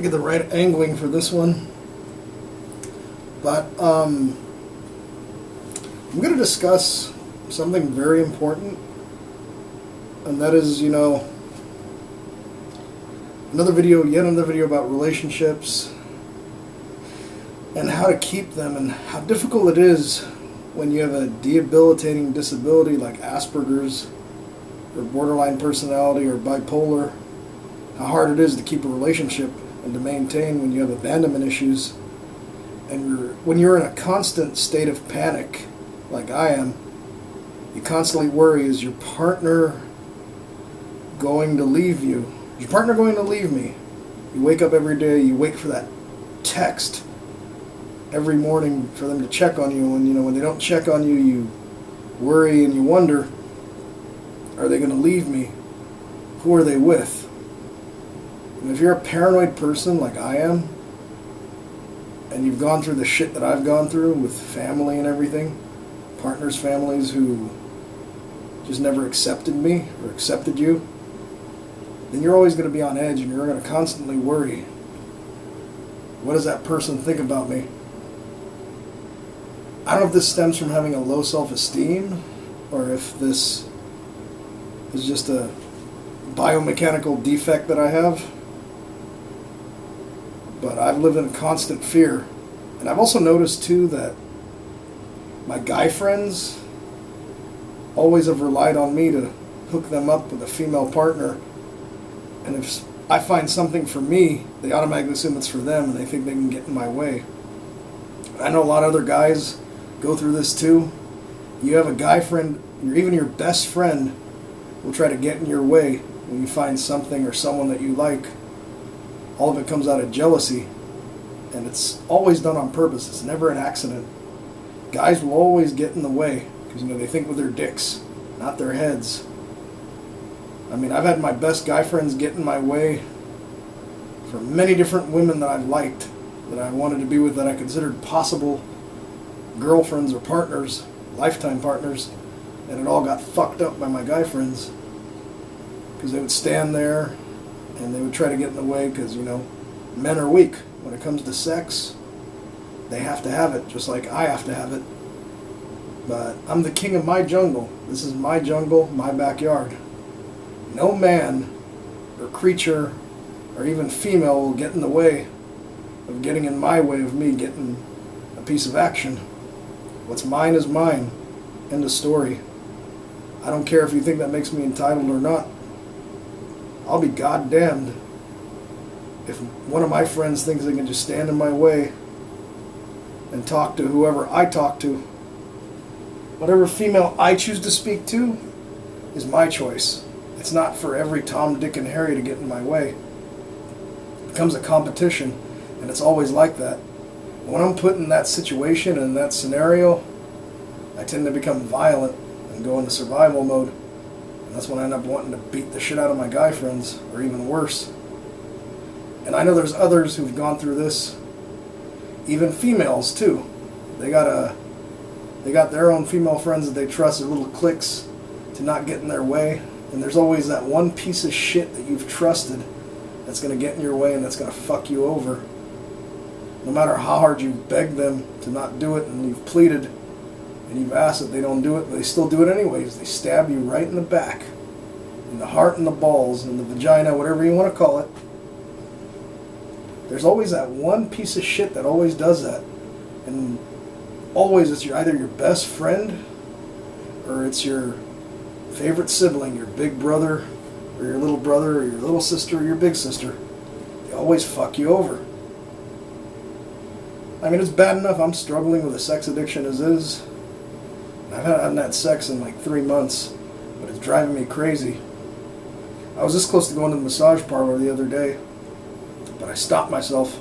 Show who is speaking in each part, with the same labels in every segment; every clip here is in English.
Speaker 1: get the right angling for this one. But I'm going to discuss something very important, and that is, yet another video about relationships and how to keep them, and how difficult it is when you have a debilitating disability like Aspergers or borderline personality or bipolar, how hard it is to keep a relationship and to maintain when you have abandonment issues. And when you're in a constant state of panic, like I am, you constantly worry, is your partner going to leave you? Is your partner going to leave me? You wake up every day, you wait for that text every morning for them to check on you, and when they don't check on you, you worry and you wonder, are they going to leave me? Who are they with? And if you're a paranoid person like I am, and you've gone through the shit that I've gone through with family and everything, partners' families who just never accepted me or accepted you, then you're always going to be on edge, and you're going to constantly worry, what does that person think about me? I don't know if this stems from having a low self-esteem, or if this is just a biomechanical defect that I have, but I've lived in constant fear. And I've also noticed too that my guy friends always have relied on me to hook them up with a female partner, and if I find something for me, they automatically assume it's for them, and they think they can get in my way. I know a lot of other guys go through this too. You have a guy friend, or even your best friend will try to get in your way when you find something or someone that you like. All of it comes out of jealousy, and it's always done on purpose. It's never an accident. Guys will always get in the way because they think with their dicks, not their heads. I mean, I've had my best guy friends get in my way for many different women that I've liked, that I wanted to be with, that I considered possible girlfriends or partners, lifetime partners, and it all got fucked up by my guy friends because they would stand there and they would try to get in the way because, men are weak. When it comes to sex, they have to have it, just like I have to have it. But I'm the king of my jungle. This is my jungle, my backyard. No man or creature or even female will get in the way of getting in my way of me getting a piece of action. What's mine is mine. End of story. I don't care if you think that makes me entitled or not. I'll be goddamned if one of my friends thinks they can just stand in my way and talk to whoever I talk to. Whatever female I choose to speak to is my choice. It's not for every Tom, Dick, and Harry to get in my way. It becomes a competition, and it's always like that. When I'm put in that situation and that scenario, I tend to become violent and go into survival mode. And that's when I end up wanting to beat the shit out of my guy friends, or even worse. And I know there's others who've gone through this, even females too. They got their own female friends that they trust, their little cliques, to not get in their way. And there's always that one piece of shit that you've trusted that's going to get in your way and that's going to fuck you over. No matter how hard you've begged them to not do it, and you've pleaded and you've asked that they don't do it, they still do it anyways. They stab you right in the back, in the heart and the balls and the vagina, whatever you want to call it. There's always that one piece of shit that always does that. And always it's either your best friend or it's your favorite sibling, your big brother or your little brother or your little sister or your big sister. They always fuck you over. I mean, it's bad enough I'm struggling with a sex addiction as is. I haven't had sex in like 3 months, but it's driving me crazy. I was this close to going to the massage parlor the other day, but I stopped myself.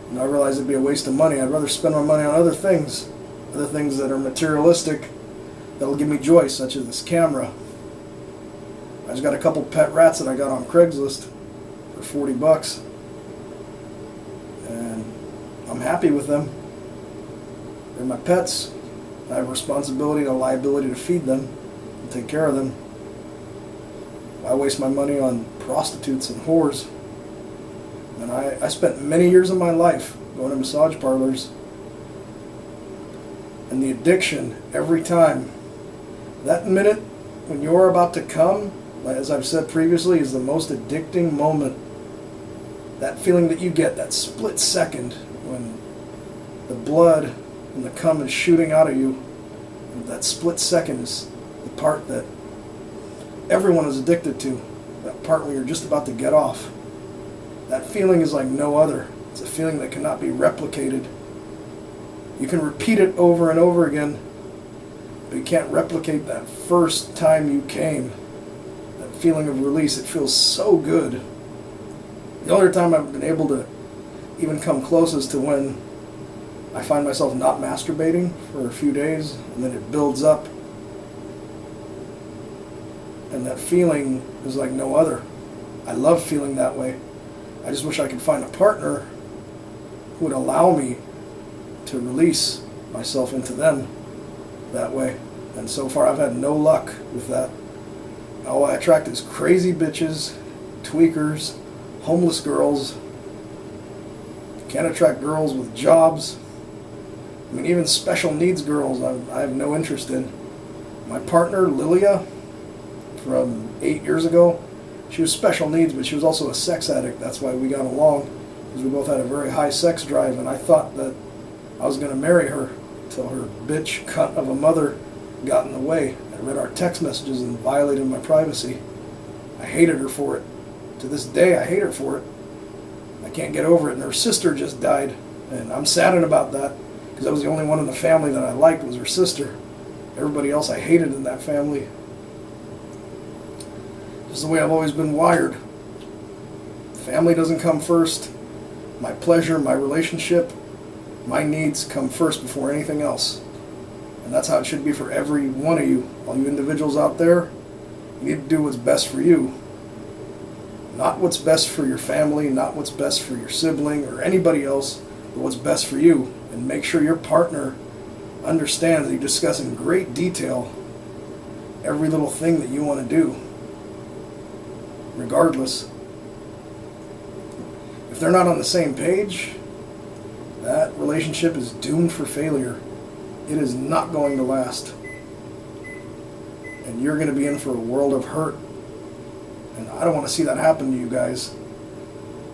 Speaker 1: And I realized it'd be a waste of money. I'd rather spend my money on other things that are materialistic, that'll give me joy, such as this camera. I just got a couple pet rats that I got on Craigslist for $40. And I'm happy with them. They're my pets. I have a responsibility and a liability to feed them and take care of them. I waste my money on prostitutes and whores. And I spent many years of my life going to massage parlors. And the addiction, every time, that minute when you're about to come, as I've said previously, is the most addicting moment. That feeling that you get, that split second when the blood and the cum is shooting out of you, that split second is the part that everyone is addicted to. That part where you're just about to get off. That feeling is like no other. It's a feeling that cannot be replicated. You can repeat it over and over again, but you can't replicate that first time you came. That feeling of release, it feels so good. The only time I've been able to even come close is to when I find myself not masturbating for a few days, and then it builds up. And that feeling is like no other. I love feeling that way. I just wish I could find a partner who would allow me to release myself into them that way. And so far I've had no luck with that. All I attract is crazy bitches, tweakers, homeless girls. Can't attract girls with jobs. I mean, even special needs girls I have no interest in. My partner, Lilia, from 8 years ago, she was special needs, but she was also a sex addict. That's why we got along, because we both had a very high sex drive, and I thought that I was going to marry her until her bitch cunt of a mother got in the way. I read our text messages and violated my privacy. I hated her for it. To this day, I hate her for it. I can't get over it, and her sister just died, and I'm saddened about that, because I was the only one in the family that I liked was her sister. Everybody else I hated in that family. This is the way I've always been wired. Family doesn't come first. My pleasure, my relationship, my needs come first before anything else. And that's how it should be for every one of you. All you individuals out there, you need to do what's best for you. Not what's best for your family, not what's best for your sibling or anybody else, but what's best for you. And make sure your partner understands that you discuss in great detail every little thing that you want to do. Regardless. If they're not on the same page, that relationship is doomed for failure. It is not going to last. And you're going to be in for a world of hurt. And I don't want to see that happen to you guys.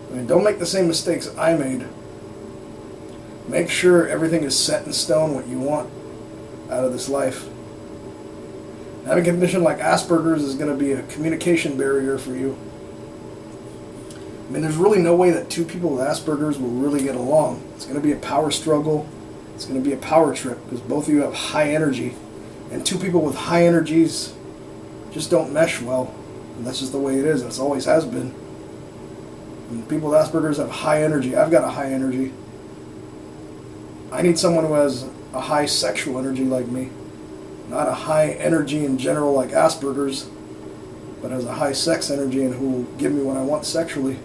Speaker 1: I mean, don't make the same mistakes I made. Make sure everything is set in stone what you want out of this life. Having a condition like Aspergers is going to be a communication barrier for you. I mean, there's really no way that two people with Aspergers will really get along. It's going to be a power struggle. It's going to be a power trip because both of you have high energy. And two people with high energies just don't mesh well. And that's just the way it is. It always has been. And people with Aspergers have high energy. I've got a high energy. I need someone who has a high sexual energy like me. Not a high energy in general like Asperger's, but has a high sex energy and who will give me what I want sexually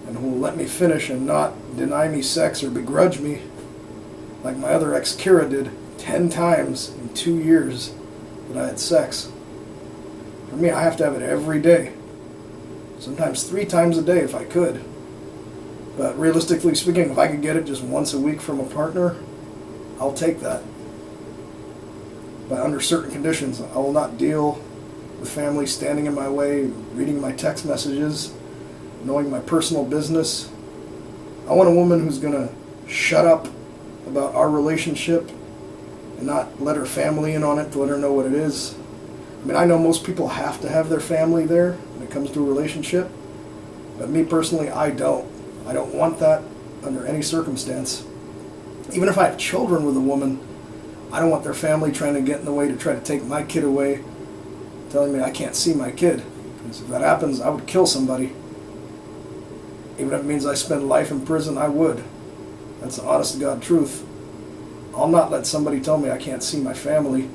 Speaker 1: and who will let me finish and not deny me sex or begrudge me like my other ex Kira did 10 times in 2 years that I had sex. For me, I have to have it every day. Sometimes 3 times a day if I could. But realistically speaking, if I could get it just once a week from a partner, I'll take that. But under certain conditions, I will not deal with family standing in my way, reading my text messages, knowing my personal business. I want a woman who's going to shut up about our relationship and not let her family in on it to let her know what it is. I mean, I know most people have to have their family there when it comes to a relationship, but me personally, I don't. I don't want that under any circumstance. Even if I have children with a woman, I don't want their family trying to get in the way to try to take my kid away, telling me I can't see my kid. Because if that happens, I would kill somebody. Even if it means I spend life in prison, I would. That's the honest to God truth. I'll not let somebody tell me I can't see my family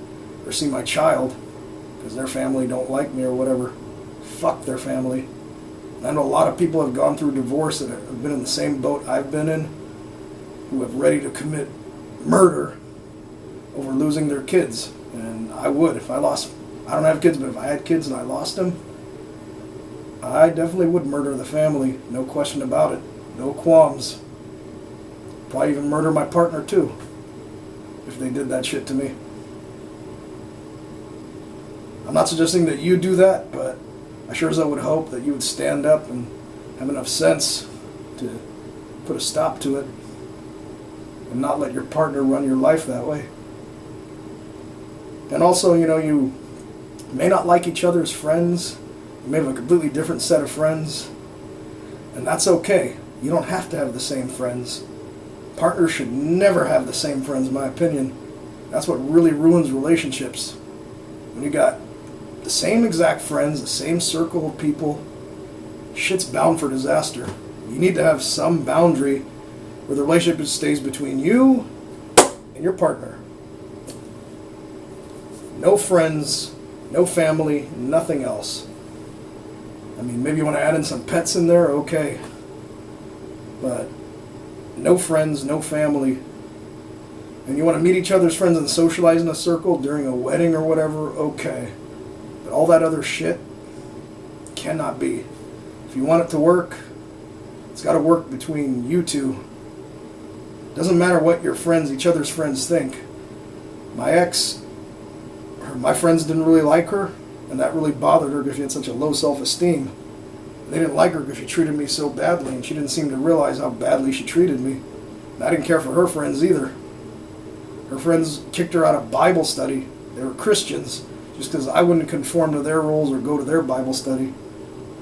Speaker 1: or see my child because their family don't like me or whatever. Fuck their family. I know a lot of people have gone through divorce that have been in the same boat I've been in, who have ready to commit murder over losing their kids. And I would if I lost. I don't have kids, but if I had kids and I lost them, I definitely would murder the family, no question about it. No qualms. Probably even murder my partner too, if they did that shit to me. I'm not suggesting that you do that, but I sure as I would hope that you would stand up and have enough sense to put a stop to it and not let your partner run your life that way. And also, you may not like each other as friends. You may have a completely different set of friends, and that's okay. You don't have to have the same friends. Partners should never have the same friends, in my opinion. That's what really ruins relationships. When you got the same exact friends, the same circle of people, shit's bound for disaster. You need to have some boundary where the relationship stays between you and your partner. No friends, no family, nothing else. I mean, maybe you want to add in some pets in there, okay. But no friends, no family. And you want to meet each other's friends and socialize in a circle during a wedding or whatever, okay. But all that other shit cannot be. If you want it to work, it's got to work between you two. Doesn't matter what your friends, each other's friends think. My ex, my friends didn't really like her, and that really bothered her because she had such a low self-esteem. They didn't like her because she treated me so badly, and she didn't seem to realize how badly she treated me. And I didn't care for her friends either. Her friends kicked her out of Bible study. They were Christians, just because I wouldn't conform to their rules or go to their Bible study.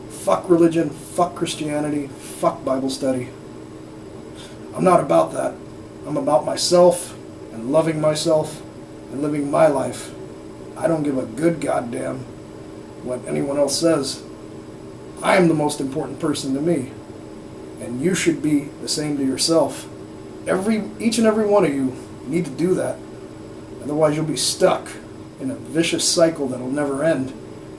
Speaker 1: Fuck religion, fuck Christianity, fuck Bible study. I'm not about that. I'm about myself and loving myself and living my life. I don't give a good goddamn what anyone else says. I am the most important person to me, and you should be the same to yourself. Each and every one of you need to do that. Otherwise you'll be stuck in a vicious cycle that'll never end.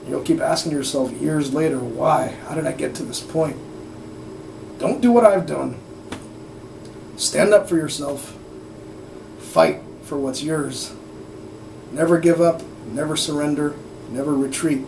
Speaker 1: You'll keep asking yourself years later, why? How did I get to this point? Don't do what I've done. Stand up for yourself. Fight for what's yours. Never give up, never surrender, never retreat.